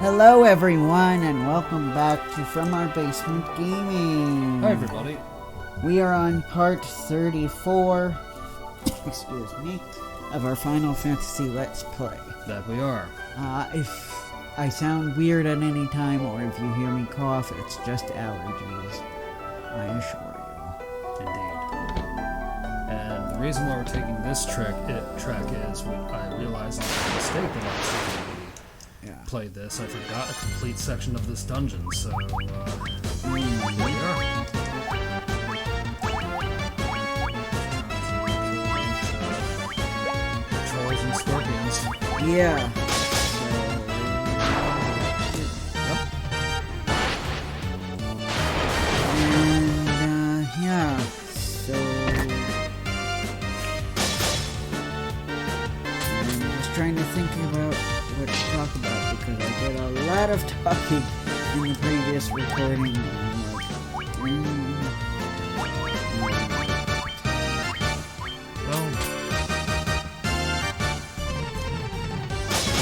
Hello everyone and welcome back to From Our Basement Gaming. Hi everybody. We are on part 34, excuse me, of our Final Fantasy Let's Play. That we are. If I sound weird at any time or if you hear me cough, it's just allergies, I assure you. Indeed. And the reason why we're taking this track is I realized I made a mistake the last time we played this. I forgot a complete section of this dungeon, so here we are. Trolls and scorpions. Yeah. Trying to think about what to talk about because I did a lot of talking in the previous recording. Well,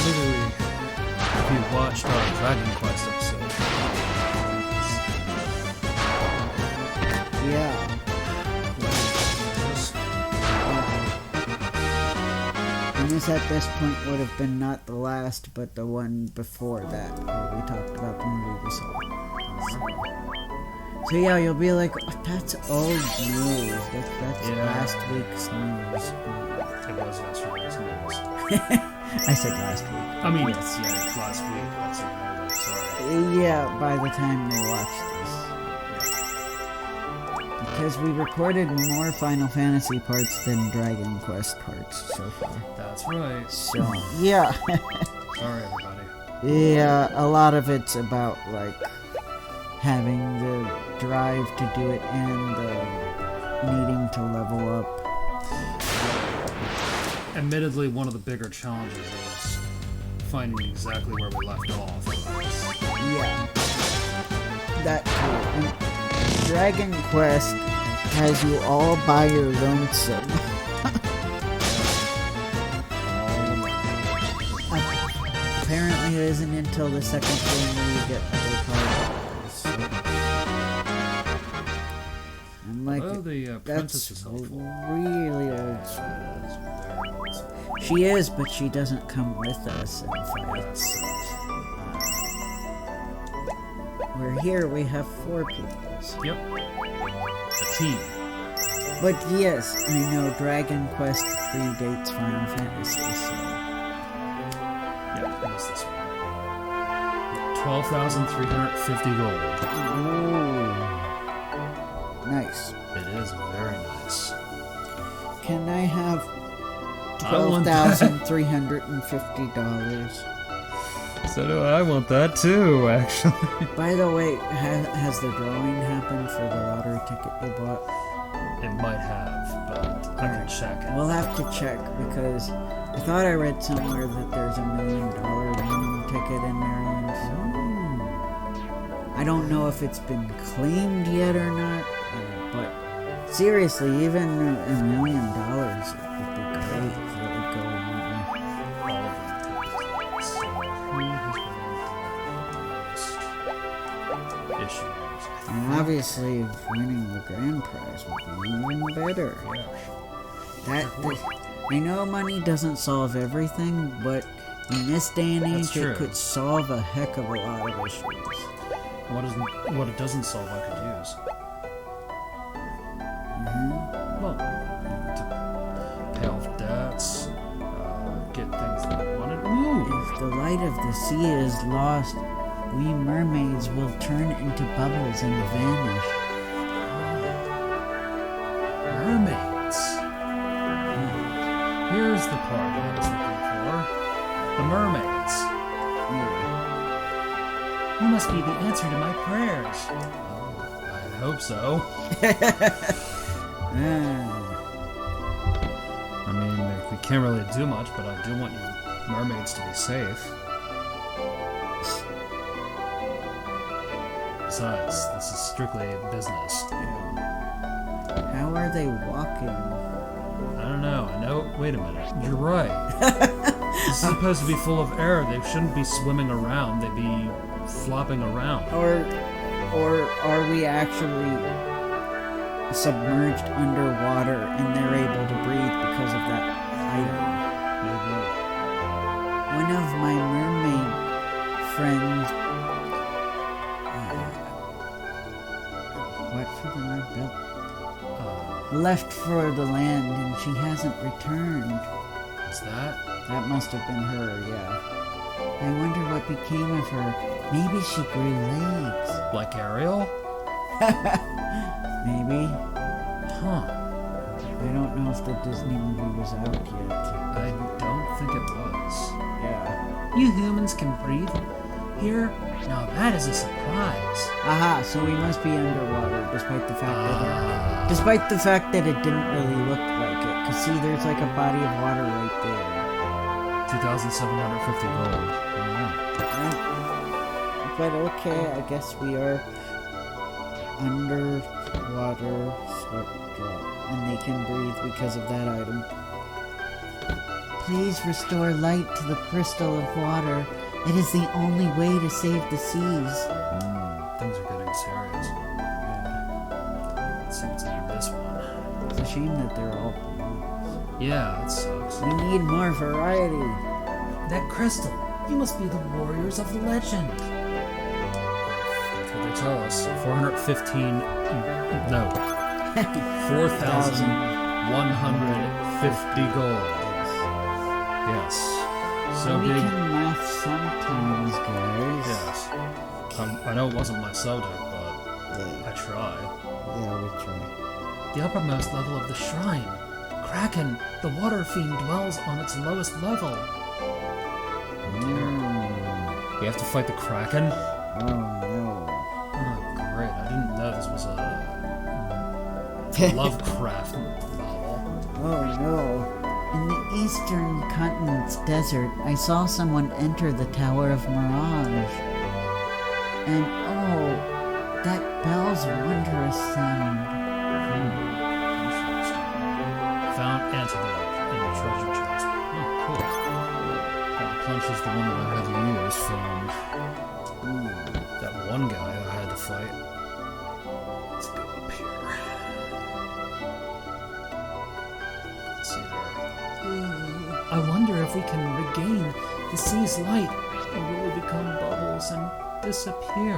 literally, if you watched our Dragon Quest episode, yeah. This at this point would have been not the last, but the one before that, where we talked about the movie we saw. So yeah, you'll be like, oh, that's old news. That's last week's news. It was yesterday's news. I said last week. I mean, yes, last week. That's sorry. Yeah, by the time they watch this. Because we recorded more Final Fantasy parts than Dragon Quest parts so far. That's right. So, yeah. Sorry, everybody. Yeah, a lot of it's about, like, having the drive to do it and needing to level up. Admittedly, one of the bigger challenges is finding exactly where we left off. Yeah. That too. And Dragon Quest has you all by your lonesome. Apparently it isn't until the second game where you get other parts. I'm like, that's really old school. She is, but she doesn't come with us in fights. We're here, we have 4 people. Yep. A team. But yes, I know Dragon Quest predates Final Fantasy, so... Yep, what's this one? 12,350 gold. Ooh. Nice. It is very nice. Can I have $12,350? So do I want that too, actually. By the way, has the drawing happened for the lottery ticket you bought? It might have, but I can check it. We'll have to check because I thought I read somewhere that there's $1 million winning ticket in Maryland. So I don't know if it's been claimed yet or not, but seriously, even $1 million would be great if it would go And obviously, winning the grand prize would be even better. I know money doesn't solve everything, but in this day and age, it could solve a heck of a lot of issues. What it doesn't solve, I could use. Well, to pay off debts, get things that I wanted. Ooh! If the light of the sea is lost, we mermaids will turn into bubbles and vanish. Mermaids. Here's the part I was looking for. The mermaids. You must be the answer to my prayers. Oh, I hope so. I mean, we can't really do much, but I do want you mermaids to be safe. Besides, this is strictly business. How are they walking? I don't know. Wait a minute. You're right. It's supposed to be full of air. They shouldn't be swimming around. They'd be flopping around. Or are we actually submerged underwater and they're able to breathe because of that item? Maybe. One of my mermaid friends, left for the land and she hasn't returned. Is that? That must have been her, yeah. I wonder what became of her. Maybe she grew legs. Like Ariel? Maybe. Huh. I don't know if the Disney movie was out yet. I don't think it was. Yeah. You humans can breathe here? Now that is a surprise. Aha, so we must be underwater, despite the fact that it didn't really look like it. Cause see, there's like a body of water right there. 2,750 gold. But okay, I guess we are underwater, and they can breathe because of that item. Please restore light to the crystal of water. It is the only way to save the seas. Things are getting serious. Yeah. Let's see what's in this one. It's a shame that they're all bananas. Yeah, it sucks. We need more variety. That crystal. You must be the warriors of the legend. That's what they tell us. 415... No. 4,150 gold. Yes. So we big. can math sometimes, guys. Yes. I know it wasn't my subject, but I try. Yeah, we try. The uppermost level of the shrine. Kraken, the water fiend, dwells on its lowest level. We have to fight the Kraken? Oh no. Oh, great. I didn't know this was a Lovecraft novel. Oh no. In the eastern continent's desert, I saw someone enter the Tower of Mirage. And oh, that bell's wondrous sound. Interesting. Found antidote in the treasure chest. Oh, cool. That punch is the one that I had to use from that one guy I had to fight. Let's go up here. Let's see there. I wonder if we can regain the sea's light, or will we become bubbles and disappear?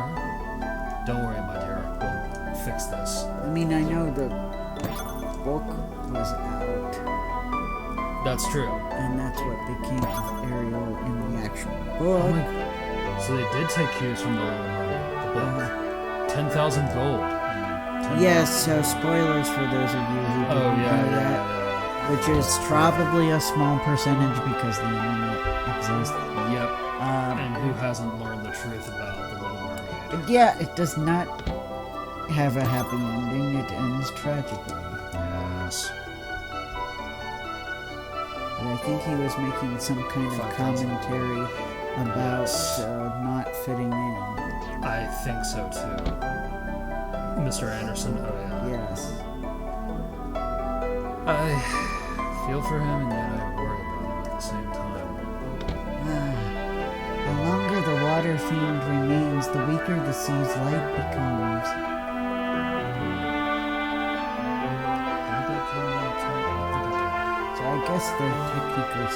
Don't worry, my dear. We'll fix this. I mean, I know the book was out, That's true. and that's what became of Ariel in the actual Oh book. my. So they did take cues from the Little Mermaid, the book. 10,000 gold. Yes, so spoilers for those of you who Oh, didn't yeah, know yeah, that. yeah. Which is probably a small percentage because the internet exists. Yep. And who hasn't learned the truth about the Little Mermaid? Yeah, it does not have a happy ending. It ends tragically. Yes. But I think he was making some kind of commentary about not fitting in. I think so too. Mr. Anderson, oh yeah. Yes. I feel for him and yet I worry about him at the same time. The longer the water fiend remains, the weaker the sea's light becomes. So I guess they're technically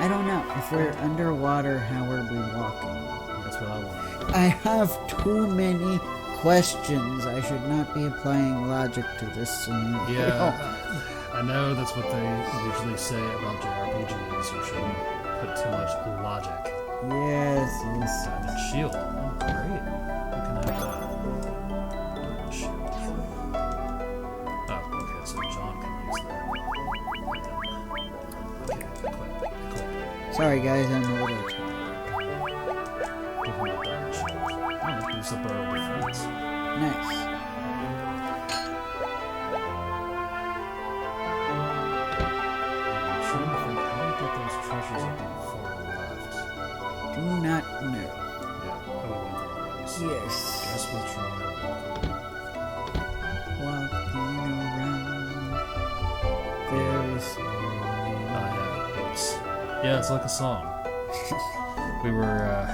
I don't know. If we're underwater, how are we walking? That's what I want to know. I have too many questions. I should not be applying logic to this scenario. Yeah, I know that's what they usually say about JRPGs. You shouldn't put too much logic. Yes. Diamond shield. Oh, great. You can have that. Diamond shield. Oh, okay, so John can use that. Okay, quick. Sorry guys, I'm a little tired. Give him a diamond shield. Oh, that boosts up our defense. Nice. I'm trying to think how to get those treasures up on the far left. Do not know. Yeah, oh, we went there already. So Yes. guess we'll try Walking around very slowly. I know, oops. Yeah, it's like a song. We were,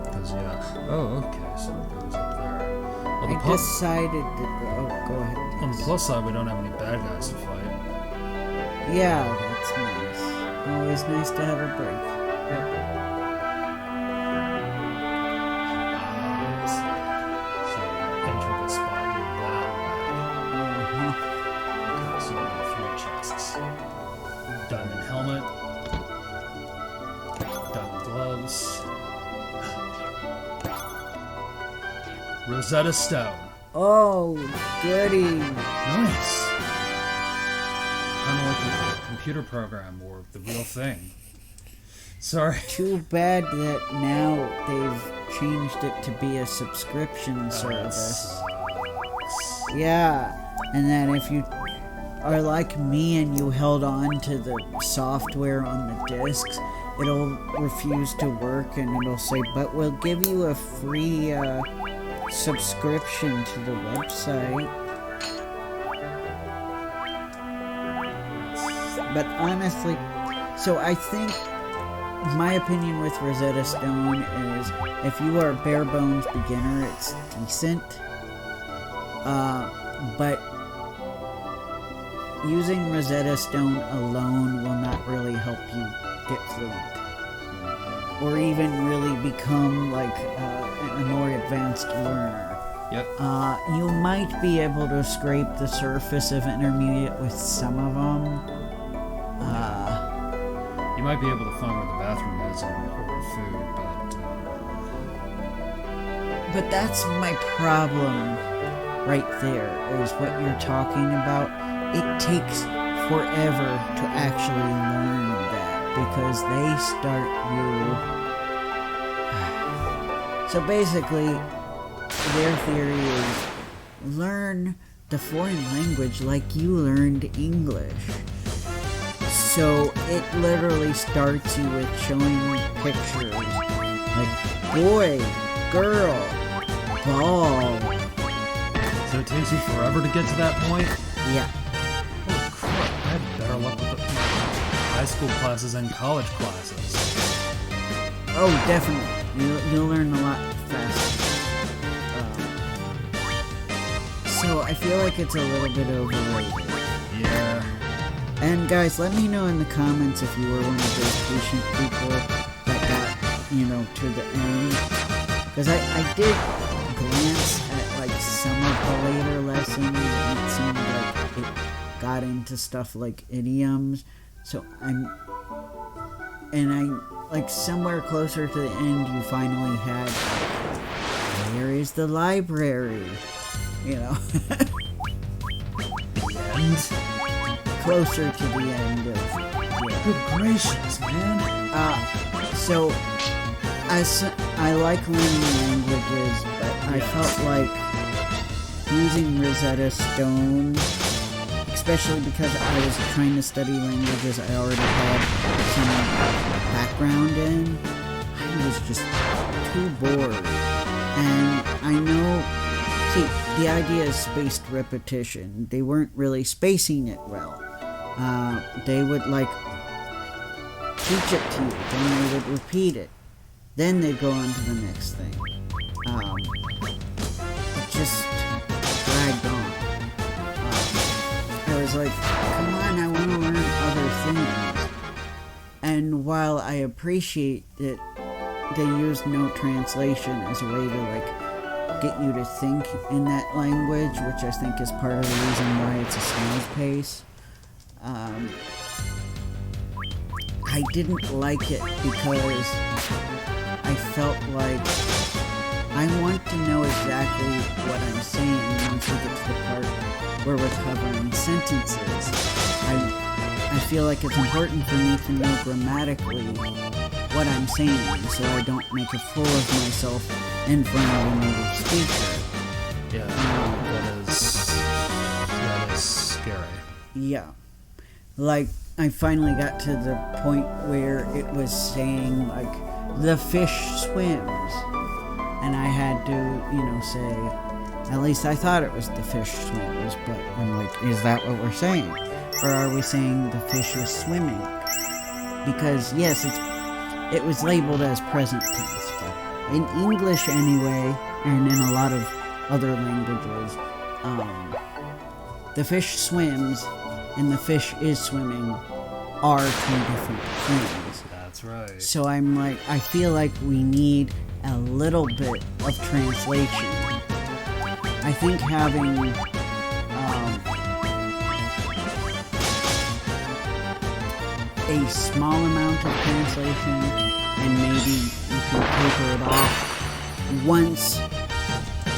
because, yeah. Oh, okay, so it goes up there. Well, I decided that... Oh, go ahead. On the plus side, we don't have any bad guys to fight. Yeah, that's nice. Always nice to have a break. Yep. So, enter the spot here that way. Okay, so we have 3 chests. Diamond helmet. Diamond gloves. Rosetta Stone. Oh, goody. Nice. Kind of like a computer program or the real thing. Sorry. Too bad that now they've changed it to be a subscription service. Yeah, and then if you are like me and you held on to the software on the discs, it'll refuse to work and it'll say, but we'll give you a free subscription to the website. But honestly, so I think my opinion with Rosetta Stone is if you are a bare bones beginner, it's decent. But using Rosetta Stone alone will not really help you get fluent. Or even really become like a more advanced learner. Yep. You might be able to scrape the surface of intermediate with some of them. You might be able to find where the bathroom is and order food, but that's my problem right there, is what you're talking about. It takes forever to actually learn that, because they start you... So basically, their theory is learn the foreign language like you learned English. So it literally starts you with showing pictures like boy, girl, ball. So it takes you forever to get to that point? Yeah. Oh crap, I had better luck with the high school classes and college classes. Oh, definitely. You'll learn a lot faster. So I feel like it's a little bit overrated. Yeah. And guys, let me know in the comments if you were one of those patient people that got, to the end. Because I did glance at, like, some of the later lessons, and it seemed like it got into stuff like idioms. So like, somewhere closer to the end, you finally had, where is the library? And closer to the end of... Yeah. Good gracious, man. So, I like learning languages, but I felt like using Rosetta Stone, especially because I was trying to study languages I already had some background in, I was just too bored. And I know... See, the idea is spaced repetition. They weren't really spacing it well. They would, like, teach it to you, then they would repeat it. Then they'd go on to the next thing. It just dragged on. I was like, come on, I want to learn other things. And while I appreciate that they used no translation as a way to, like, get you to think in that language, which I think is part of the reason why it's a snail's pace. I didn't like it because I felt like I want to know exactly what I'm saying once we get to the part where we're covering sentences. I feel like it's important for me to know grammatically what I'm saying, so I don't make a fool of myself in front of a native speaker. Yeah, that is scary. Yeah. Like, I finally got to the point where it was saying, like, the fish swims. And I had to, say, at least I thought it was the fish swims, but I'm like, is that what we're saying? or are we saying the fish is swimming? Because yes, it was labeled as present tense, but in English anyway, and in a lot of other languages, the fish swims and the fish is swimming are two different things. That's right. So I'm like, I feel like we need a little bit of translation. I think having a small amount of translation, and maybe you can taper it off once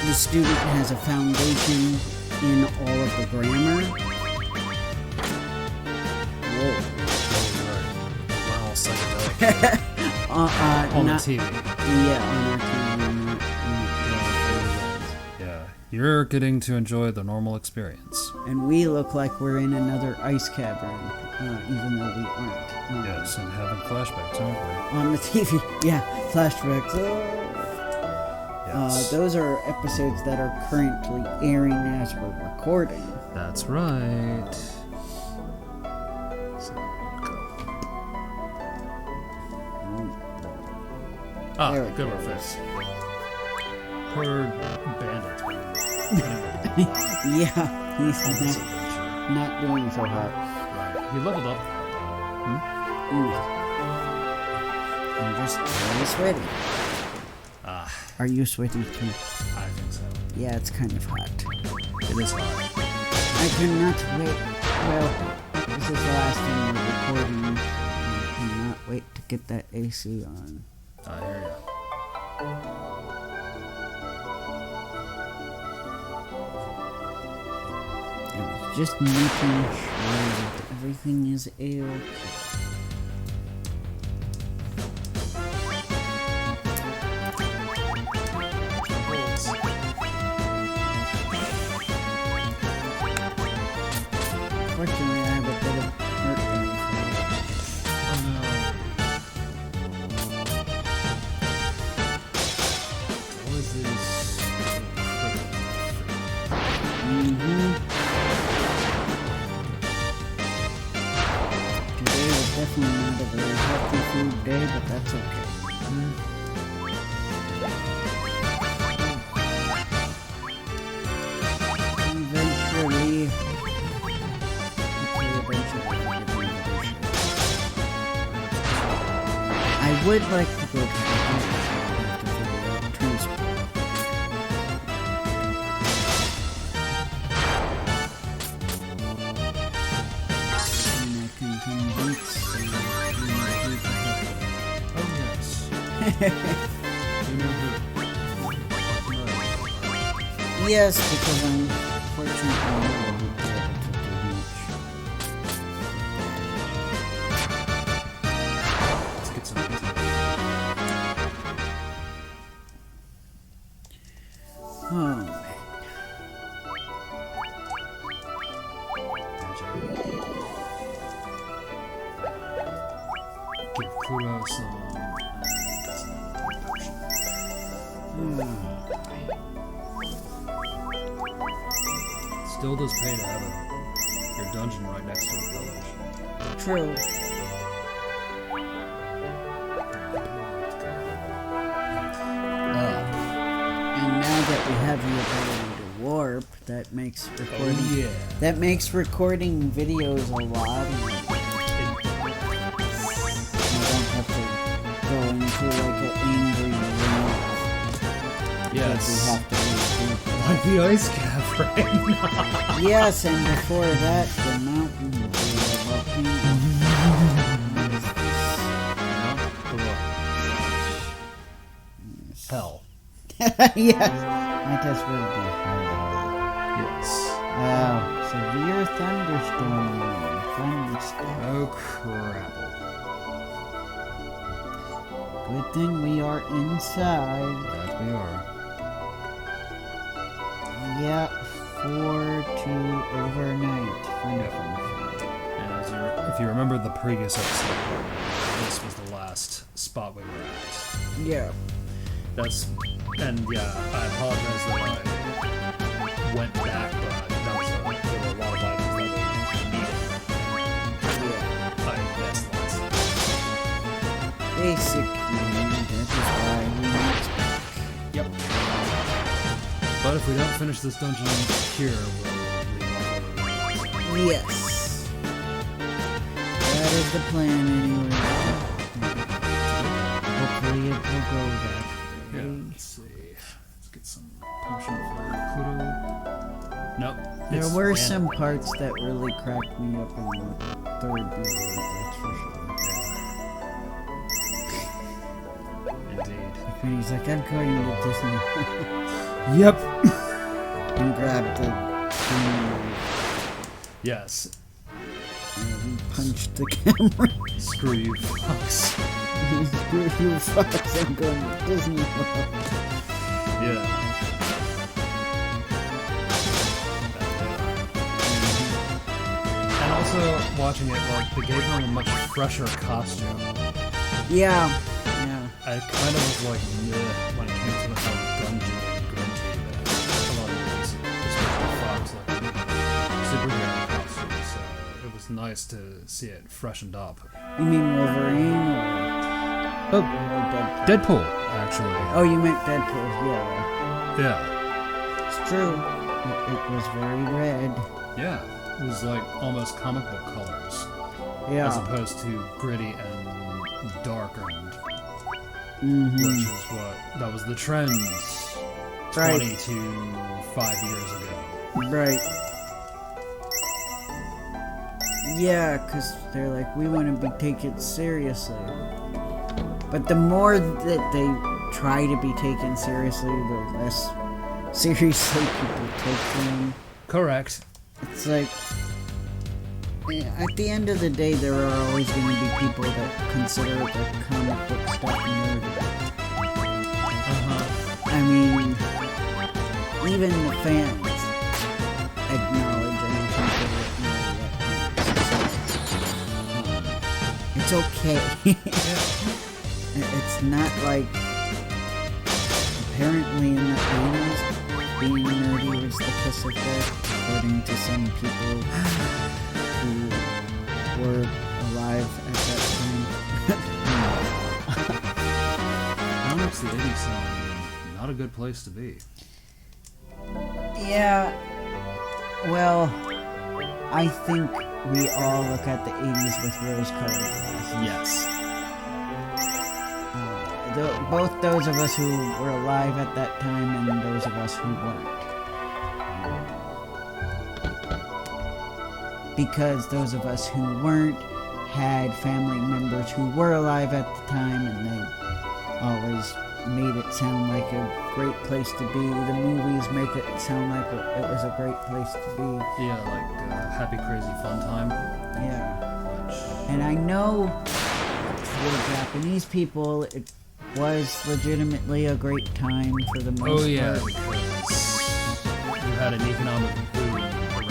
the student has a foundation in all of the grammar. Whoa. Wow, psychedelic. On the TV. Yeah, on our TV. Yeah, you're getting to enjoy the normal experience. And we look like we're in another ice cavern, even though we aren't. Yes, and having flashbacks, aren't we? On the TV, yeah, flashbacks. Yes. Those are episodes that are currently airing as we're recording. That's right. Ah, There it good goes. fix. Poor bandits. Yeah, he's not doing so hot. Right. He leveled up. I'm just really sweaty. Ah, Are you sweaty too? I think so. Yeah, it's kind of hot. It is hot. I cannot wait. Well, this is the last thing we're recording. I cannot wait to get that AC on. I hear ya. I was just making sure that everything is A-okay. Unfortunately, I have a bit of heartburn. What is this? Today was definitely not a very healthy food day, but that's okay. Eventually, I would like to go to the house to figure out transport. And I can convince some people to help. Oh, yes. You know who? Yes, because unfortunately I won't be able to do much. Let's get some pizza. Oh, man. Give kudos on Still does pay to have your dungeon right next to a village. True. And now that we have the ability to warp, that makes recording that makes recording videos a lot easier. You don't have to go into like an angry rant. Yes. Because we have to leave. Like the ice cavern. Yes, and before that, the mountain volcano. Hell. Yes, I guess we'll be hell. Yes. Oh, severe thunderstorm. Oh crap. Good thing we are inside. That we are. Yeah, 4 to overnight. And if you remember the previous episode, this was the last spot we were at. Yeah. I apologize that I went back, but there were a lot of items that we needed. Basically, that is why we mix back. Yep. But if we don't finish this dungeon here, we'll leave off. Yes. That is the plan anyway. Hopefully it will go that way. Yeah, let's see. Let's get some potion for Kudo. Nope. There it's were random. some parts that really cracked me up in the third video, that's for sure. Indeed. And he's like, I'm going to Disney. Yep. And grabbed the thing Yes. and punched the camera. Screw you, fucks. Screw you fucks, I'm going to Disney World. Yeah. And also, watching it, like, they gave him a much fresher costume. Yeah. I kind of was like, meh, when it came to the whole dungeon and grunty that a lot of these, especially Fox, like superhero costumes. So it was nice to see it freshened up. You mean Wolverine or Oh, Deadpool? Deadpool, actually. Oh, you meant Deadpool, yeah. Yeah. It's true. It was very red. Yeah. It was like almost comic book colors. Yeah. As opposed to gritty and dark and Mm-hmm. which is what that was the trend 20 to 5 years ago. Right. Yeah, because they're like, we want to be taken seriously. But the more that they try to be taken seriously, the less seriously people take them. Correct. It's like, at the end of the day, there are always going to be people that consider the comic book stuff nerdy. I mean, even the fans acknowledge and consider it nerdy. It's okay. It's not like, apparently in the 80s, being nerdy was the kiss of death, according to some people who were alive at that time. Comics the 80s sound not a good place to be. Yeah, well, I think we all look at the 80s with rose-colored glasses. Yes. Both those of us who were alive at that time and those of us who weren't. Because those of us who weren't had family members who were alive at the time, and they always made it sound like a great place to be. The movies make it sound like it was a great place to be. Yeah, like Happy Crazy Fun Time. Yeah. Which, And I know for Japanese people, it was legitimately a great time for the most part. oh yeah, because you had an economic boom around the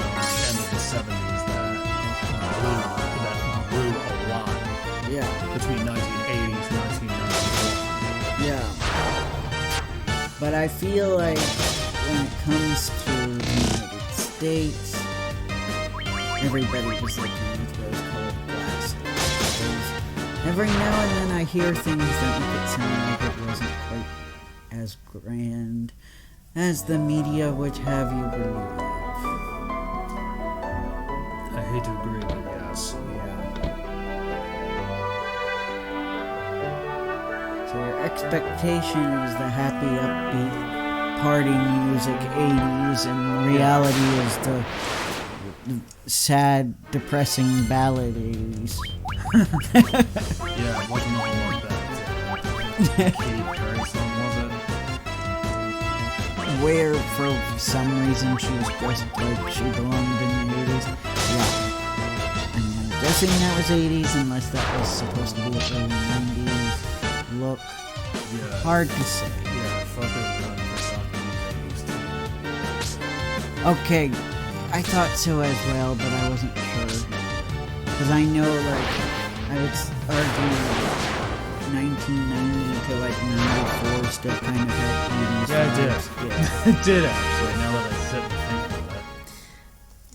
end of the 70s that grew a lot Yeah. between 1980 to 1991. Yeah. But I feel like when it comes to the United States, everybody was looking with rose-colored glasses. Because every now and then I hear things that make it sound like it wasn't quite as grand as the media would have you believe. I hate to agree, but yes. So your expectation is the happy, upbeat, party music 80s, and reality is the sad, depressing ballad 80s. Yeah, it wasn't all like that. Katy Perry song, was it? Where, for some reason, she was dressed like she belonged in the 80s. Yeah. I'm guessing that was 80s, unless that was supposed to be a early 90s look. Yeah. Hard to say. Yeah, fuck it, going for something. Okay, I thought so as well, but I wasn't sure. Because I know, like, I would argue 1990 to, like, 94 still kind of had 80s Yeah, it did. vibes. Yeah. It did, actually, now that I sit and think of it.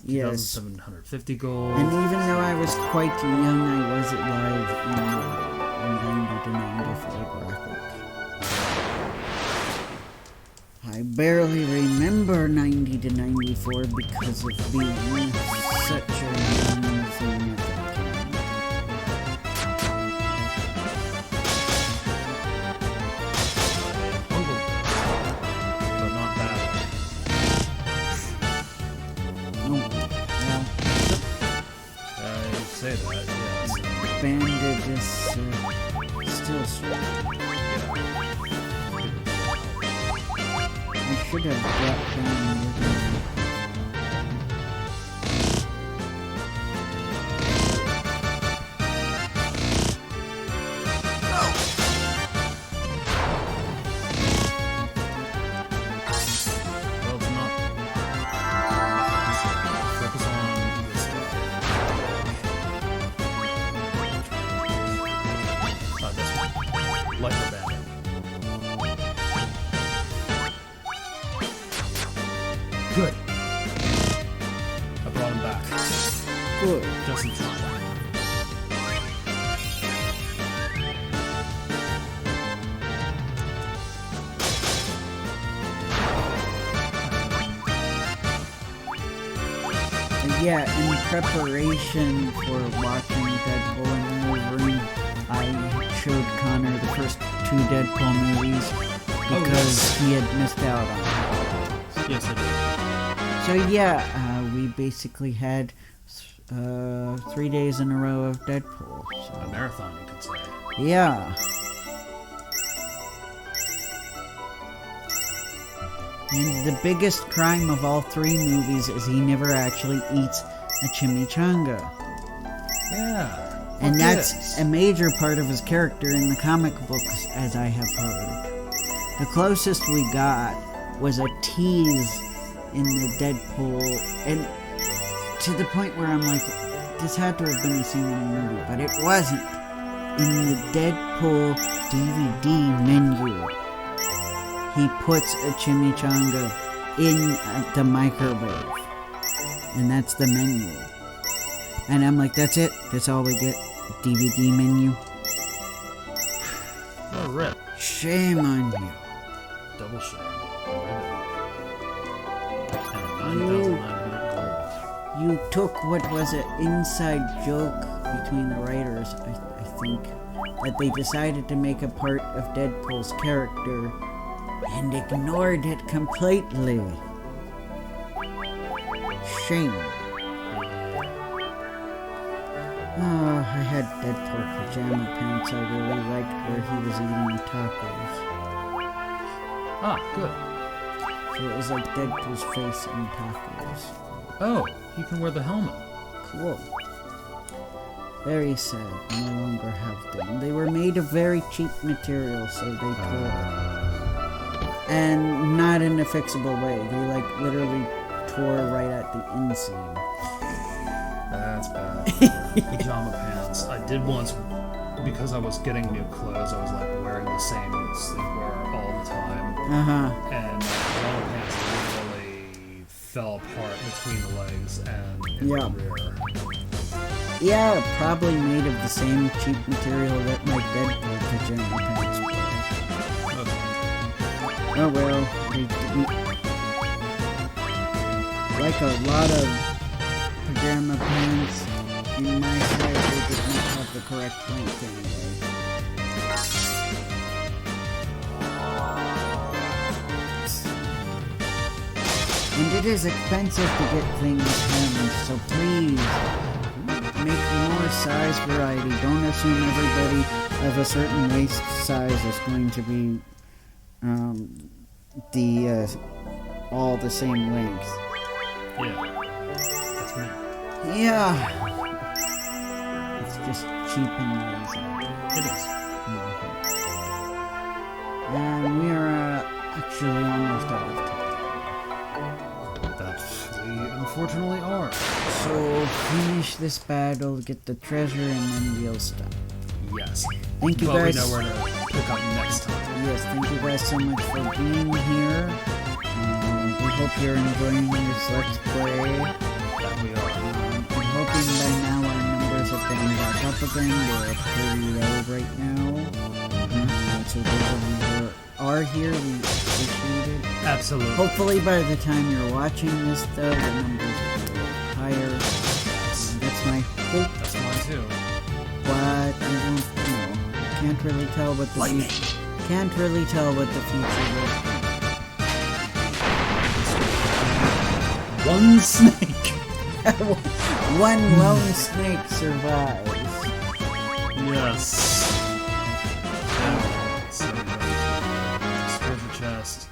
Yes. 2,750 gold. And even though I was quite young, I was alive in 90 to 94 graphics. I barely remember 90 to 94 because of being such a young thing at the time. But not bad. No, well, I say that, yes. Bandit is still strong. I should have brought down with me. Well, it's not. Focus on this guy. This one. Lighter bandit. Good. I brought him back. Good. Just in time. Yeah, in preparation for watching Deadpool and Wolverine, I showed Connor the first 2 Deadpool movies because he had missed out on it. Yes, I did. So yeah, we basically had 3 days in a row of Deadpool. A So. marathon, you could say. Yeah. And the biggest crime of all 3 movies is he never actually eats a chimichanga. Yeah. And that's a major part of his character in the comic books, as I have heard. The closest we got was a tease in the Deadpool, and to the point where I'm like, this had to have been a scene in the movie, but it wasn't. In the Deadpool DVD menu, he puts a chimichanga in the microwave, and that's the menu. And I'm like, that's it? That's all we get? DVD menu? What a rip. Shame on you. Double shame. And 9,900 gold. You took what was an inside joke between the writers, I think, that they decided to make a part of Deadpool's character and ignored it completely. Shame. Oh, I had Deadpool pajama pants I really liked where he was eating tacos. Ah, good. So it was like Deadpool's face in tacos. Oh, you can wear the helmet. Cool. Very sad. No longer have them. They were made of very cheap material, so they tore. And not in a fixable way. They like literally tore right at the inseam. That's bad. Pajama pants. I did once, because I was getting new clothes, I was like wearing the same sleepwear all the time. Uh-huh. And my pajama pants literally fell apart between the legs and in Yeah. the rear. Yeah, probably made of the same cheap material that my Deadpool pajama pants were. Okay. Oh well, they didn't. Like a lot of pajama pants in my size, they did not have the correct length anyway. And it is expensive to get things hemmed, so please make more size variety. Don't assume everybody of a certain waist size is going to be all the same length. Yeah. That's me. Yeah. It's just cheap and lazy. It is. And we are actually almost out of time. That we unfortunately are. So finish this battle, get the treasure, and then we'll stop. Yes. Thank you But guys. we know where to pick up next time. Yes, thank you guys so much for being here. We hope you're enjoying this Let's Play. That we are. I'm hoping by now our numbers have gone back propaganda pretty low right now. So those of you who are here, we appreciate it. Absolutely. Hopefully by the time you're watching this, though, the numbers will be a little higher. That's my hope. That's mine too. But I don't know. Can't really tell what the future. Can't really tell what the future will bring. One snake. One lone snake survives. Yes. So, treasure chest.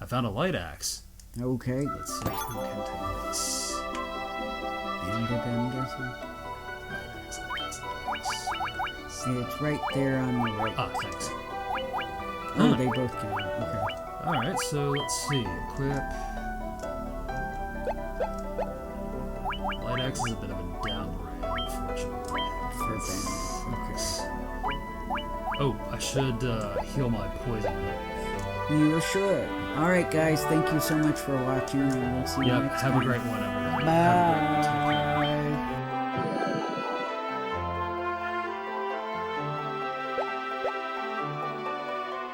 I found a light axe. Okay. Let's see who can take this. Bandit, I'm guessing. It's right there on the right. Ah, thanks. Oh, they both can. Okay. Alright, so let's see. Equip. Light axe is a bit of a downgrade, unfortunately. For bandit. Okay. Oh, I should heal my poison. You should. Alright, guys. Thank you so much for watching, and we'll see you next time. Have a great one, everyone. Bye.